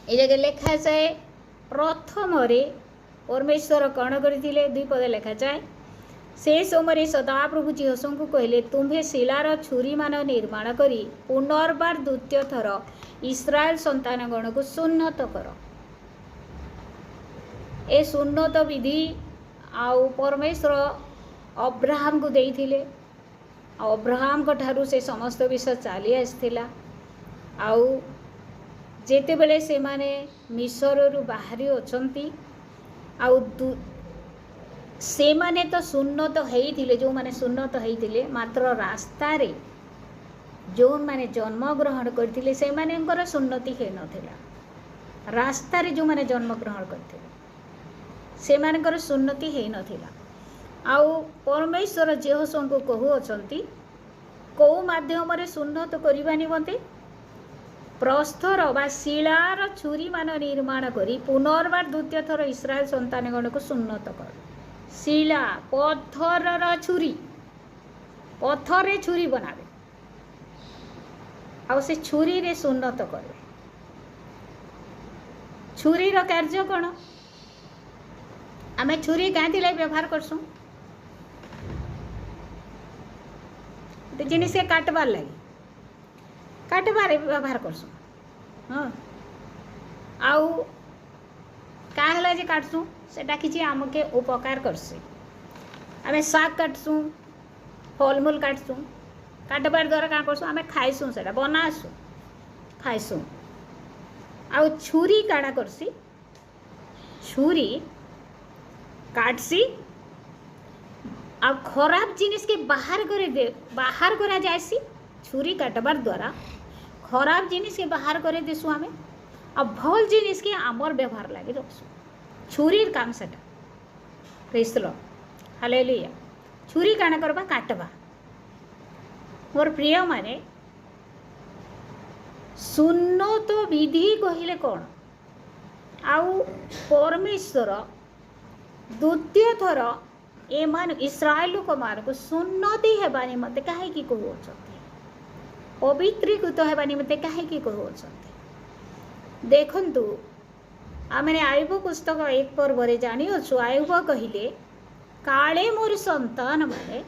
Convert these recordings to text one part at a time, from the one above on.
ये जगह लिखा जाए प्रथम परमेश्वर कौन करते दुई पद लिखा जाए से समय सदाप्रभु जीवसों को कहले तुम्हें शिलार छुरी मान निर्माण करी पुनर्बार द्वितीय थर इस्राएल संतानगण को सुन्नत कर। ए सुन्नत विधि आउ परमेश्वर अब्राहम को देइथिले। अब्राहम को ठारू से समस्त विषय चली आसला। आउ जेते बेले से माने मिसर रु बाहरी अछंती आउ से माने तो सुन्नत होइथिले जो माने सुन्नत होइथिले मात्र रास्ता रे जो माने जन्म ग्रहण करथिले से मानेंकर सुन्नति हे नथिला। रास्ता रे जो माने जन्म ग्रहण करथिले से मानेंकर सुन्नति हे नथिला। आउ परमेश्वर जेहोसों को कहू अछंती को माध्यम रे सुन्नत करिबा निमंते प्रस्तर बा शिलार छुरी मान निर्माण करी पुनर्बार द्वितीय थर इस्राएल संतानगण को सुन्नत कर। शिला पत्थर छुरी पत्थर छुरी बनावे आउ से छुरी रे सुन्नत करे। छुरी रो कार्य कौन आमे छुरी गाँधी लाई व्यवहार करसुँ जिनिस काटबार लगे काटबार व्यवहार करसुँ। हाँ आउ काहला जे काटसुँ सेटा किछि आमके उपकार करसी। आमे शाक काटसुँ फलमूल काटसुँ काटबार द्वारा क्या करसुँ आमे खाइसुँ सेटा बनासुँ खाइसुँ। आउ छुरी काड़ा करसी छुरी काटसी आ खराब जिनिस के बाहर करा जाएसी। छुरी काटबार द्वारा खराब जिनिस के बाहर करे देसु आमे आ भल जिनिस के आमर व्यवहार लगे रखसु। छुरी काम सेटा प्रेज द लॉर्ड हालेलुया। छुरी काना करबा काटबा। मोर प्रिय माने सुन्नत विधि कहिले कौन आउ परमेश्वर द्वितीय थर एमान इस्राएल लोक मान को सुन्नति हेबा निमंते काहे की कहू अछंती पवित्रीकृत हेबा निमंते काहे की कहू अछंती। देखंतु आमे आयुब पुस्तक 1 पर्व जानी अच्छु आयुब कहिले काले मोर संतान माने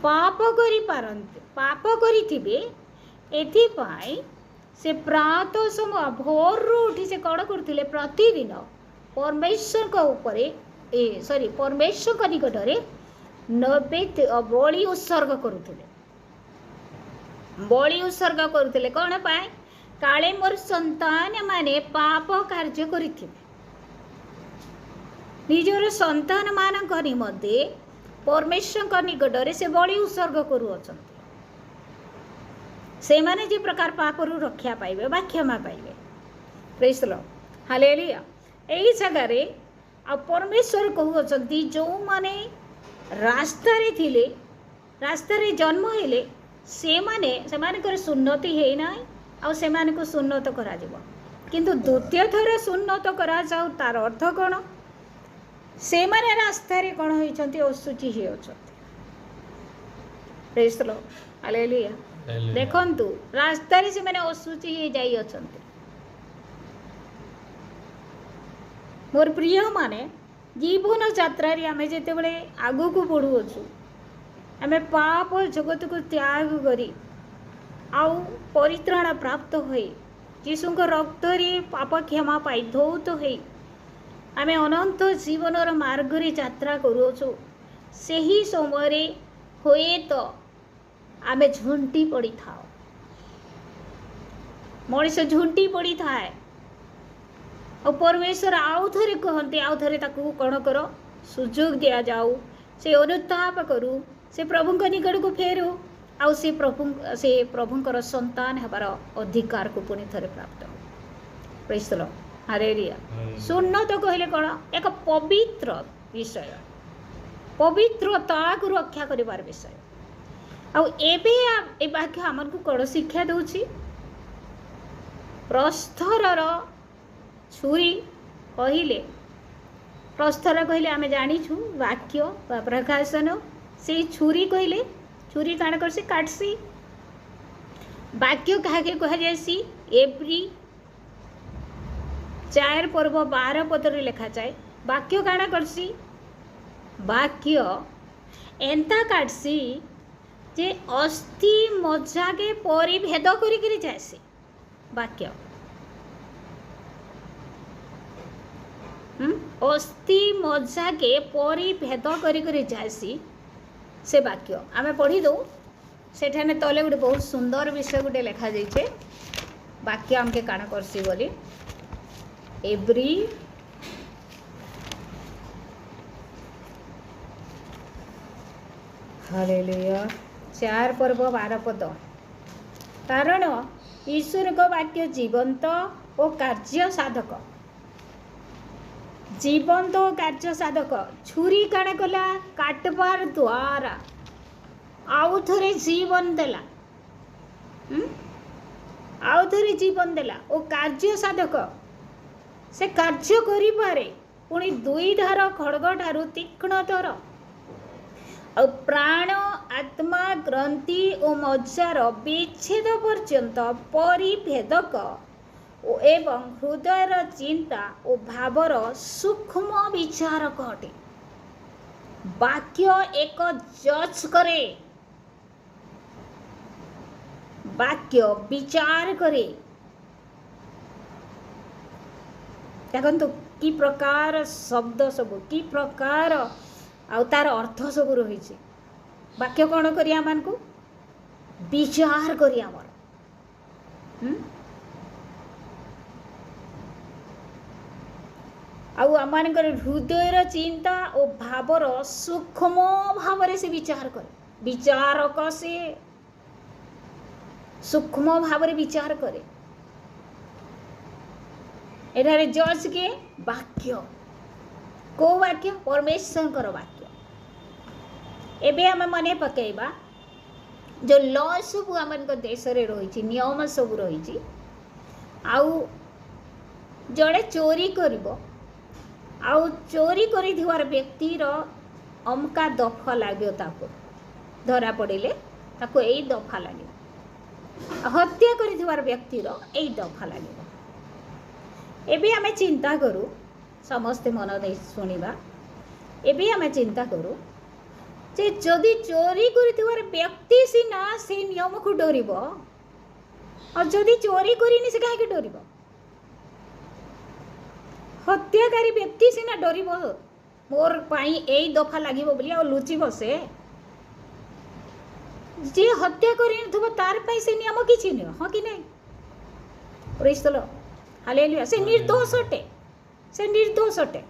पाप करी पारंती पाप करिथिबे एथिपाई से प्रातः समय भोर उठी से कौन करथिले प्रतिदिन परमेश्वर को ऊपर परमेश्वर का निकटरे नैवेद्य बलि उत्सर्ग करुथिले बलि उत्सर्ग करुथिले कौन पाए काले मोर संतान माने पाप कार्य करिथिबे। निजर संतान मानक निमंते परमेश्वर का निकटरे से बलि उत्सर्ग करू अछंती। से माने जे प्रकार पापरु रक्षा पाइबे बा क्षमा पाइबे। Praise the lord hallelujah. एही जगारे आ परमेश्वर कहू अछंती जो माने रास्ता रे थिले रास्ता रे जन्म हेले से माने सुन्नति हे ना आ से माने को सुन्नत करा जिवो किंतु द्वितीय थर सुन्नत करा जाऊ तार अर्थ कोन से माने रास्ता रे कोन होइछंती असुचि हे अछंती। Praise the lord hallelujah. देखंतु रास्ता रे से माने असुचि हे जाई अछंती। मोर प्रिय माने जीवन यात्रा रे आमे जेते बेले आगु को बढ़ु अछु आमे पाप जगत को त्याग करी आउ परित्राण प्राप्त होई यीशु को रक्त रे पाप क्षमा पाई धौत होई आमे अनंत जीवन रो मार्ग रे यात्रा करू अछु। सेही समय रे होए तो आमे झुंटी पड़ी थाओ मनीष झुंटी पड़ी थाए और परमेश्वर आउ थरे कहते आउ थरे ताकू कौन कर सुजोग दिया जाऊ से अनुताप करू से प्रभु निकट को फेरू आउ से प्रभुंकर संतान हबार अधिकार को पुणी थरे प्राप्त हो। Praise the lord hallelujah. सुन्नत कहले कौन एक पवित्र विषय पवित्रता को रक्षा करिवार विषय आउ एबे ए वाक्य हमन को कौन शिक्षा दउछि प्रस्थर छुरी कहले प्रस्तर कहले आमे जानिछु वाक्य बा प्रकाशन से छुरी कहले छुरी काण करसी काटसी वाक्य काहे कह जायसी एवरी 4 पर्व 12 पदर लिखा जाए वाक्य काଣା करसी वाक्य एंता काटसी जे अस्थि मज्जाके परिभेद करी जाएसी वाक्य अस्थि मज्जाके परिभेद करी जाएसी से वाक्य आमे पढ़ी दो सेठाने तले गोटे बहुत सुंदर विषय गोटे लिखा जाइए वाक्य आमके काण करसी बोली एवरी हालेलुया 4 पर्व 12 पद कारण ईश्वर को वाक्य जीवंत और कार्य साधक जीवंत और कार्य साधक छुरी काण कला काटबार द्वारा आउ थरे जीवन देला आउ थरे जीवन देला ओ कार्य साधक से कार्य करि पारे पुणी 2 धार खड़ग ठारू तीक्ष्णतर और प्राण आत्मा ग्रंथि और मज्जार विच्छेद पर्यंत परिभेदक एवं हृदयर चिंता और भावर सूक्ष्म विचारक अटे वाक्य एक जज करे वाक्य विचार करे देखो कि प्रकार शब्द सब कि प्रकार आ तार अर्थ सब रही वाक्य कौन करिया मान को विचार करिया आम हृदयर चिंता और भावर सूक्ष्म भाव से विचार करे विचारक से सूक्ष्म भाव विचार करे एठारे जज के वाक्य को वाक्य परमेश्वर वाक्य एबे आम मन पकेबा जो लॉ सब आम देश में रही नियम सब रही आउ जड़े चोरी करिबो आउ चोरी कर व्यक्तिर अमका दफा लगे ताको धरा पड़े ताको यही दफा लगे हत्या कर व्यक्तिर यही दफा लगे एबे आमे चिंता करूँ समस्ते मन दे शुणा एबे आमे चिंता करूँ जे जदि चोरी कर व्यक्ति सीना से नियम को डर और जदि चोरी करनी से कहीं डर हत्याकारी व्यक्ति सीना डर मोर पाई यही दफा लगे बोली और लुचि बसे जे हत्या कर तार पाई से नियम किसी नुह हाँ कि नहीं प्रेज द लॉर्ड हालेलुया से निर्दोष अटे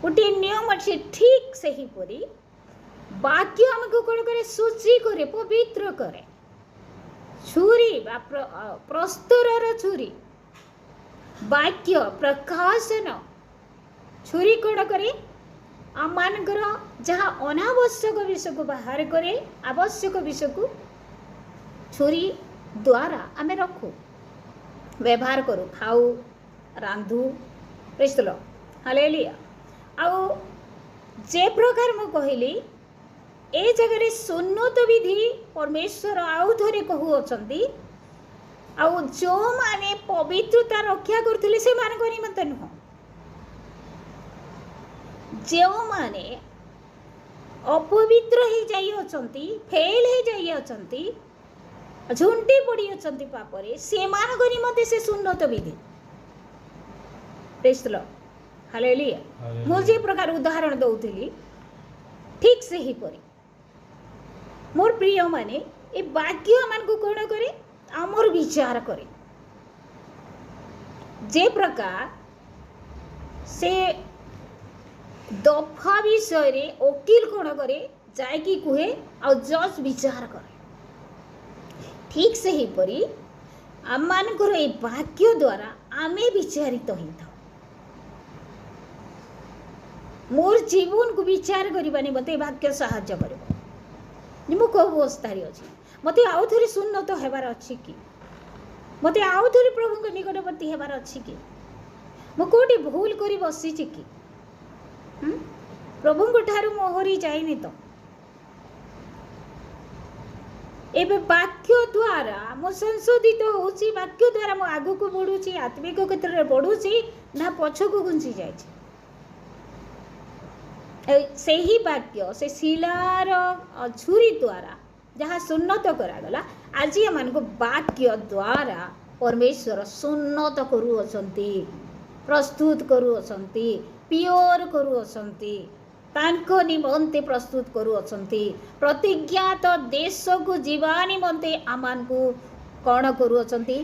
गोटे नियम अच्छे ठीक से ही परी वाक्य आमको कौन करे शुचि करे पवित्र करे छुरी प्रस्तुर छुरी वाक्य प्रकाशन छुरी कौन करे आम मानकर जहाँ अनावश्यक विषय को बाहर करे आवश्यक विषय को छुरी द्वारा आमे रखू व्यवहार करूँ खाऊ रांधू प्रेज द लॉर्ड हालेलुया आउ जे प्रकार मु कहली ए जगह सुन्नत विधि परमेश्वर आउ थरे कहूअछंती आउ जो माने पवित्रता रक्षा करथिले से मान को निमंत नुह जो माने अपवित्र ही जाई अछंती फेल ही जाई अछंती झुंटी पड़ी अछंती पापरे से मान को निमंत से सुन्नत विधि प्रेज द लॉर्ड हालेलुया मु जे प्रकार उदाहरण दउथिली ठीक से ही परी मोर प्रिय माने ए वाक्य मान को कोन करे आमर विचार करे जे प्रकार से दफा विषय रे वकील कोन करे जाय कि कुहे आ जज विचार करे ठीक से ही परी आम मानकर ए वाक्य द्वारा आमे विचारित होता मोर जीवन को विचार करवानी मत वाक्य साहाय्य कर मु कौ अवस्थार अच्छी मत आउ थे सुन्नत होबार अच्छी कि मत आउ थे प्रभु निकटवर्ती होबार अच्छी कि मु कौटी भूल कर बसी कि प्रभु ठारू मोहरी जाइनि तो एबे वाक्य द्वारा मो संशोधित होउची वाक्य द्वारा मो आगु को बढ़ुची आत्मिक क्षेत्र रे बढ़ुची ना पछ को गुंची जाय से ही वाक्य से शिलार छुरी द्वारा जहाँ सुन्नत करागला आज एमान को वाक्य द्वारा परमेश्वर सुन्नत करूअछंती प्रस्तुत करूअछंती प्योर करूअछंती तांको निमंते प्रस्तुत करूअछंती प्रतिज्ञात देश को जीवा निमंते आमान को कौन करूअछंती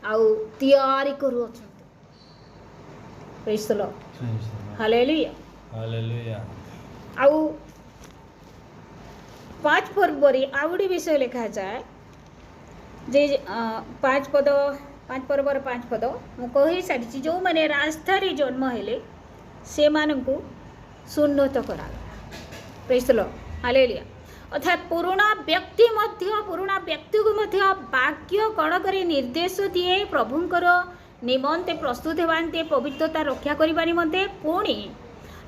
आउ तैयारी करूअछंती praise the lord hallelujah hallelujah आउ 5 फरवरी आउडी विषय लिखा जाए जे 5 पर्वर 5 पद मु कही सारी जो मैंने रास्ता रे जन्म हेले से मानकु सुन्नत करा प्रेज द लॉर्ड हालेलुया अर्थात पुराना व्यक्ति को मध्य वाक्य कण करे निर्देश दिए प्रभुंकर निमंते प्रस्तुत हेबांते पवित्रता रक्षा करबा निमंते पुणी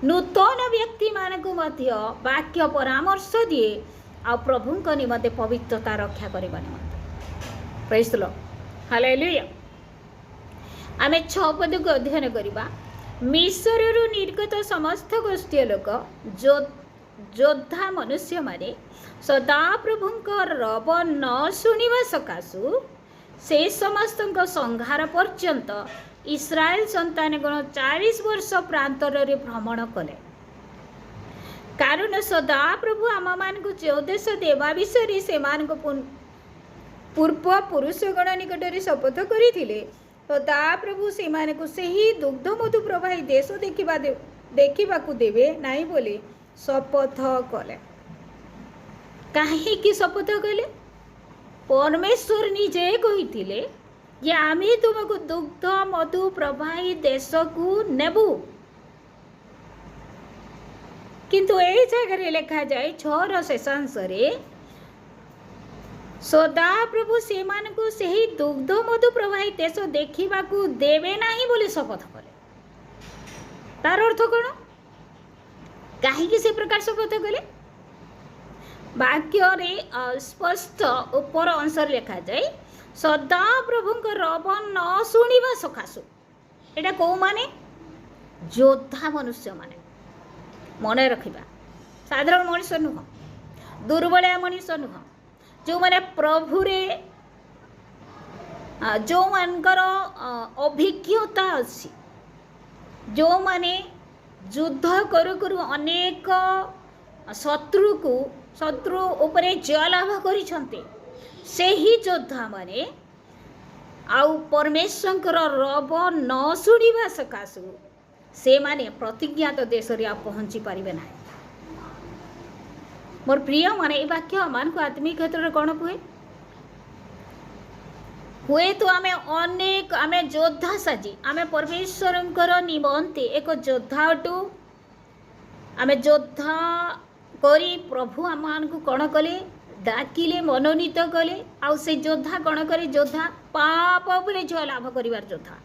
नूतन व्यक्ति मानकु मध्य वाक्य परामर्श दिए आ प्रभुंक निमंते पवित्रता रक्षा करबा निमंते प्रेज द लॉर्ड हालेलुया आमे 6 पद को अध्ययन करबा मिस्ररु निर्गत समस्त गोष्ठी लोक योद्धा मनुष्य माने सदा प्रभुंकर रब न शुणिबा सकाशु से समस्त संहार पर्यंत इस्राएल संतान गण 40 वर्ष प्रांतर रे भ्रमण कले कारण सदा प्रभु आम मान को जो देश देवा विषय से मान को पूर्व पुरुष गण निकट रे शपथ करिथिले सदा प्रभु से मान को सही दुग्ध मधु प्रवाही देश देखा देवे नहीं बोली शपथ कले कहीं शपथ कले परमेश्वर निजे कही जे आमे तुमको दुग्ध मधु प्रवाही देश को नेबू किंतु ए जगह लिखा जाए 6 शेषांश सदा प्रभु से मान को सही दुग्ध मधु प्रवाही देश देखा देवे नहीं बोली शपथ कले तार अर्थ कौन कहीं से प्रकार शपथ कले वाक्य रे स्पष्ट ऊपर अंश लिखा जाए सदा प्रभुंक रब न शुणिबा सकाशु एटा को माने योद्धा मनुष्य माने मन रखिबा साधारण मनुष्य नुह दुर्बलिया मनुष्य नुह जो माने प्रभु रे जो मानकर अभिज्ञता अछि जो माने युद्ध करू करू अनेक शत्रु उपरे जय लाभ करिसंते सेही योद्धा माने आउ परमेश्वर रब न शुणिबा सकाशु से माने प्रतिज्ञात देश रे पहुँची पारिबे ना मोर प्रिय माने ए वाक्य मान को आत्मिक क्षेत्र रे कोन हुए तो आमे अनेक आमे योद्धा साजी आमे परमेश्वरंकर निमंते एक योद्धा अटू आमे योद्धा करी प्रभु आमान को कौन कले डाकिले मनोनीत कले आउ से योद्धा कौन करे योद्धा पाप उपरे जय लाभ करिवार योद्धा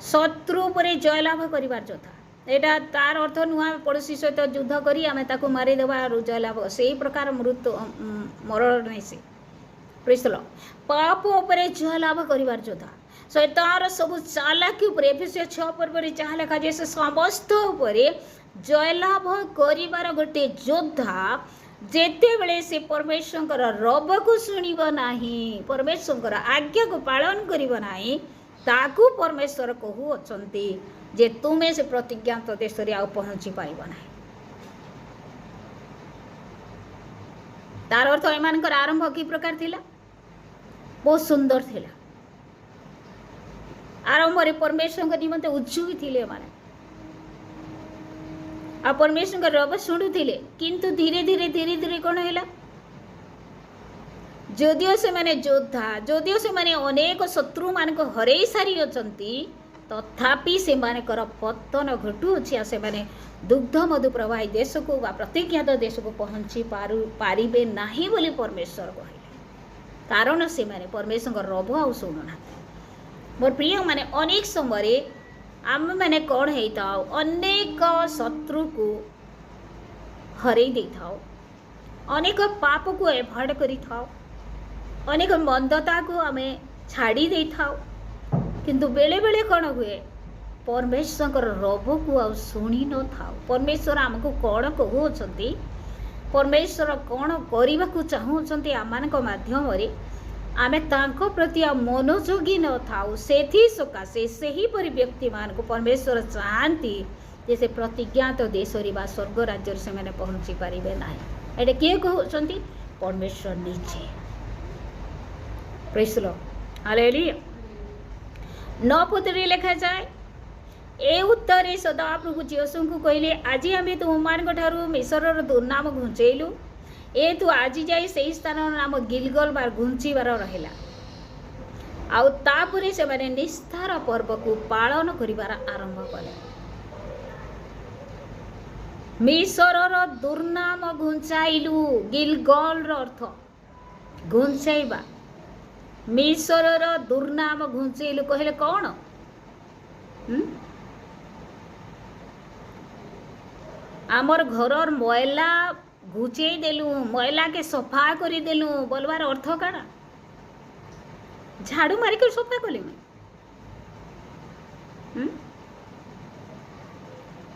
शत्रु उपरे जय लाभ करिवार योद्धा एटा तार अर्थ नुआ पड़ोसी सहित युद्ध करी आमे ताको मारी देबा जय लाभ सेही प्रकार मृत्यु मरण नहीं से प्रेज द लॉर्ड पाप उपरे जय लाभ करिवार योद्धा शैतान सब चालाकी उपरे एफेसियस 6 पर्व जहाँ लिखा जाए से समस्त उपरे जयलाभ करिवार गोटे योद्धा जेते बेले से परमेश्वर रब को शुणिब नाही परमेश्वर आज्ञा को पालन करिब नाही ताकू परमेश्वर कहू अछंती जे तुमे से प्रतिज्ञात देश रे आ पहुँची पाइब नाही तार अर्थ एमानकर आरंभ की प्रकार थिला बहुत सुंदर थिला आरंभ रे परमेश्वर निमंते उत्सुक थिले माने आ परमेश्वर रब शुणुले किंतु धीरे धीरे कौन है जदिओ से माने योद्धा जदिओ से माने अनेक शत्रु मान को हरई सारी अछंती तथापि से मानकर पतन घटू अछि से माने दुग्ध मधु प्रवाही देश को वा प्रतिज्ञात देश को पहुँची पारिबे नाही बोली परमेश्वर कहले कारण से माने परमेश्वर रब आ शुणुना मोर प्रिय माने अनेक समय आम मैंने कौन होता अनेक शत्रु को हरई दे था अनेक पाप को एभॉइड करि थाओ, अनेक मंदता को आमे छाड़ी दे थाओ, किंतु बेले बेले कौन हुए परमेश्वर रब को आ शुणी न थाओ। परमेश्वर आमको कौन कहउछंती, परमेश्वर कौन करने को चाहूँगी आम माध्यम आमे तांको प्रति मनोयोगी न थाऊ। सेथि सकाशे सही परि व्यक्ति मान को परमेश्वर चाहती जैसे प्रतिज्ञात देश बा स्वर्ग राज्य से मैंने पहुँची पारे ना। एटे किए कहउछंती परमेश्वर निजे। Praise the lord, hallelujah. 9 पदरे लिखा जाए, ए उत्तरे सदाप्रभु यीशु को कहले, आज आम तुममान ठारू मिस्र दुर्नाम घुंचेलु। ए तू आज जाई से स्थान नाम गिलगल बार घुंचीबार रहिला। आउ तापरे से माने निस्तार पर्व को पालन करिबार आरंभ कले। मिस्र दुर्नाम घुंचाइलु, गिलगल रो अर्थ घुंचाइबा। मिस्र दुर्नाम घुंचेलु कहले कौन? आमर घरर मैला घुचे देलु, मैला के सफा करी देलु बोलवार अर्थ काना? झाड़ू मारिक सफा कली।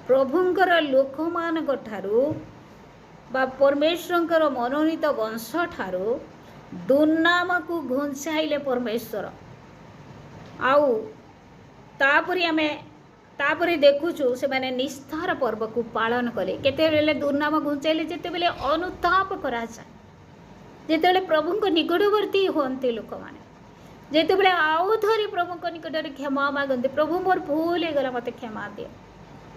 प्रभुंकर लोक मान ठारू बा परमेश्वर मनोनीत वंश ठारू दुर्नाम को घुंचाइले परमेश्वर। आउ तापरे आमे तापरे देखुचु से माने निस्तार पर्व को पालन कले। केते दुर्नाम घुंचाइले जेते बेले अनुताप करा जाए, जेते बेले प्रभु को निकटवर्ती होते लोक माने, जेते बेले आउ थरी प्रभु को निकट क्षमा मागते, प्रभु मोर भूल गला मते क्षमा दे,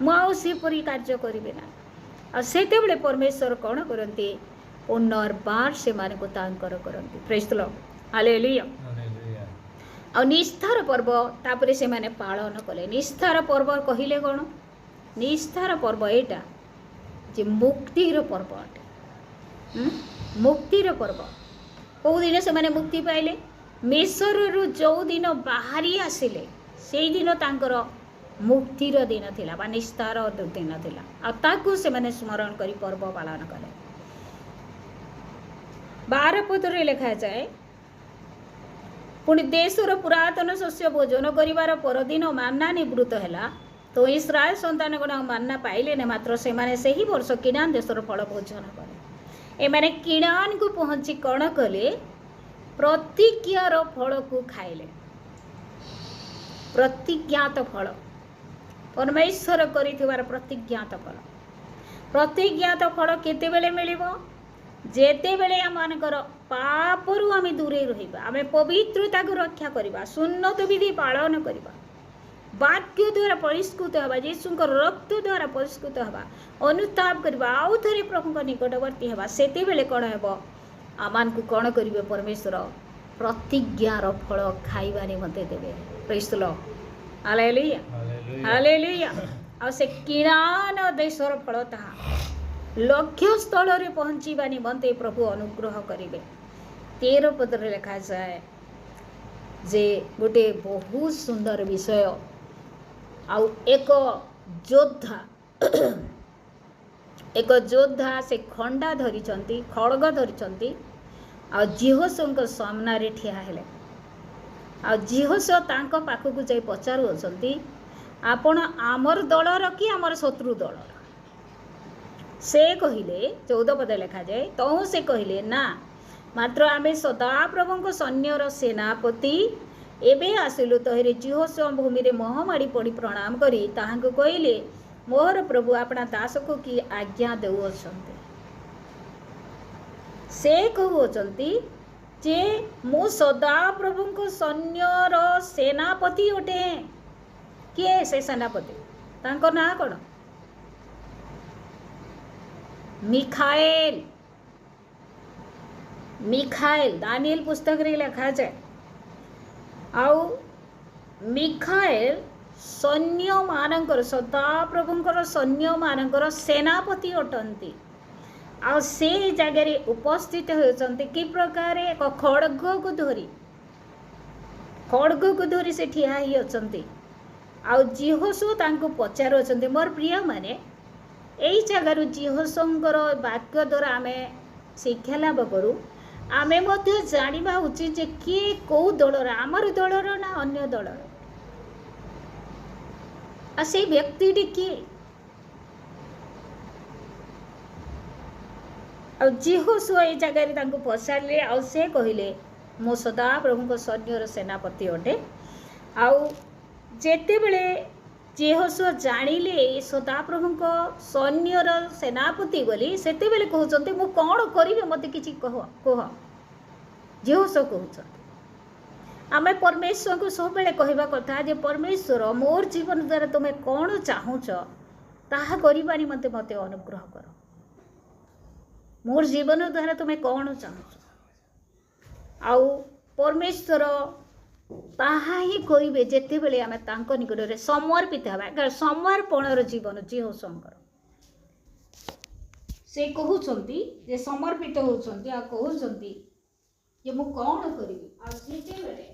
मुझे परी कार्य करें ना। सेते बेले परमेश्वर कौन करती पुनर्बार से माने को तांकर करती। Praise the lord, hallelujah. आ निस्तार पर्व तापरे से माने पालन कले। निस्तार पर्व कहिले कौन? निस्तार पर्व एटा जे मुक्तिर पर्व अटे। मुक्तिर पर्व कौ दिन से माने मुक्ति पाइले? मिस्र जो दिन बाहरी आसिले से दिन तांकर मुक्तिर दिन थिला बा निस्तार दिन थिला। आ ताकू से माने स्मरण करी पर्व पालन कले। 12 पदरे लिखा जाए, पुणी देशर पुरातन शस्य भोजन करिवार परदिन मान्ना निवृत्त हैला, तो इस्राएल संतान गण मान्ना पाइले ने, मात्र से माने सही वर्ष किनान देशर फल भोजन कले। ए माने किनान को पहुंची कौन कले? प्रतिज्ञार फल को खाइले। प्रतिज्ञात फल परमेश्वर करिथिवार प्रतिज्ञात फल। प्रतिज्ञात फल केते बेले मिलिबो? जेते बेले आमनकर पापरु आमे दूरे रहिबा, आमे पवित्रता को रक्षा करिबा, सुन्नत विधि पालन करिबा, वाक्य द्वारा परिष्कृत हवा, यीशुंकर रक्त द्वारा परिष्कृत हवा, अनुताप करिबा, आउ थरे प्रभु निकटवर्ती हवा। सेते बेले कौन हेबो? आमान को कौन करिवे? परमेश्वर प्रतिज्ञार फल खाइबा निमंते देबे। Praise the lord, hallelujah, hallelujah. आ से किणान देशर फल ताहा लक्ष्य स्थल रे पहुँचीबा निमंते प्रभु अनुग्रह करिवे। 13 पदरे लिखा जाए जे गोटे बहुत सुंदर विषय। आउ एक योद्धा से खंडा धरिचंती, खड़ग धरिचंती, आ जिहोशुଙ୍କ सामने ठिया हेले। आ जिहोश तांको पाखकु जाई पचारुछंती, आपण आमर दलर कि आमर शत्रु दलर? से कहिले 14 पद लिखा जाए, तो से कहिले ना, मात्र आमे सदाप्रभुଙ୍କ सैन्यर सेनापति एबे आसिलु। तहिरे जिहोश भूमि रे महमाड़ी पड़ी प्रणाम करी ताहांको कहिले, मोर प्रभु अपना दास को कि आज्ञा देउछंती। से कहउछंती जे मो सदाप्रभुଙ୍କ सैन्यर सेनापति ओटे। किए से सेनापति? तांको ना कोन? मिखाएल। मिखाएल दानिएल पुस्तक रे लिखा जाए। आउ मिखाएल सैन्य मानकर, सदाप्रभुंकर सैन्य मानकर सेनापति अटंती। आ से जगह उपस्थित होचंती कि प्रकार? एक खड़ग को धरी से ठिया ही अचंती। आ जिहोशु तांको पचारुछंती, मोर प्रिय माने एई जगार जिहोशुंकर वाक्य द्वारा आमे ଶିକ୍ଷା ଲାଭ କରୁ ଆମେ ମଧ୍ୟ ଜାଣିବା ଉଚିତ ଯେ କିଏ କେଉଁ ଦଳର, ଆମର ଦଳର ନା ଅନ୍ୟ ଦଳର, ଆଉ ସେଇ ବ୍ୟକ୍ତିଟି କିଏ। ଆଉ ଯେହୋଶୁଆ ଏଇ ଜାଗାରେ ତାଙ୍କୁ ପଚାରିଲେ, ଆଉ ସେ କହିଲେ ମୁଁ ସଦାପ୍ରଭୁଙ୍କ ସୈନ୍ୟର ସେନାପତି ଅଟେ। ଆଉ ଯେତେବେଳେ ଯେହୋଶୁଆ ଜାଣିଲେ ସଦାପ୍ରଭୁଙ୍କ ସୈନ୍ୟର ସେନାପତି ବୋଲି, ସେତେବେଳେ କହୁଛନ୍ତି ମୁଁ କ'ଣ କରିବି ମୋତେ କିଛି କୁହ। ଯେହୋଶୁଆ କହୁଛନ୍ତି ଆମେ ପରମେଶ୍ୱରଙ୍କୁ ସବୁବେଳେ କହିବା କଥା ଯେ ପରମେଶ୍ୱର ମୋର ଜୀବନ ଦ୍ୱାରା ତୁମେ କ'ଣ ଚାହୁଁଛ ତାହା କରିବା ନିମନ୍ତେ ମୋତେ ଅନୁଗ୍ରହ କର। ମୋର ଜୀବନ ଦ୍ୱାରା ତୁମେ କ'ଣ ଚାହୁଁଛ, ଆଉ ପରମେଶ୍ୱର ତାହା ହିଁ କରିବେ ଯେତେବେଳେ ଆମେ ତାଙ୍କ ନିକଟରେ ସମର୍ପିତ ହେବା। ସମର୍ପଣର ଜୀବନ ଯେହୋଶୁଆଙ୍କର, ସେ କହୁଛନ୍ତି ଯେ ସମର୍ପିତ ହେଉଛନ୍ତି ଆଉ କହୁଛନ୍ତି ଯେ ମୁଁ କ'ଣ କରିବି। ଆଉ ଯେତେବେଳେ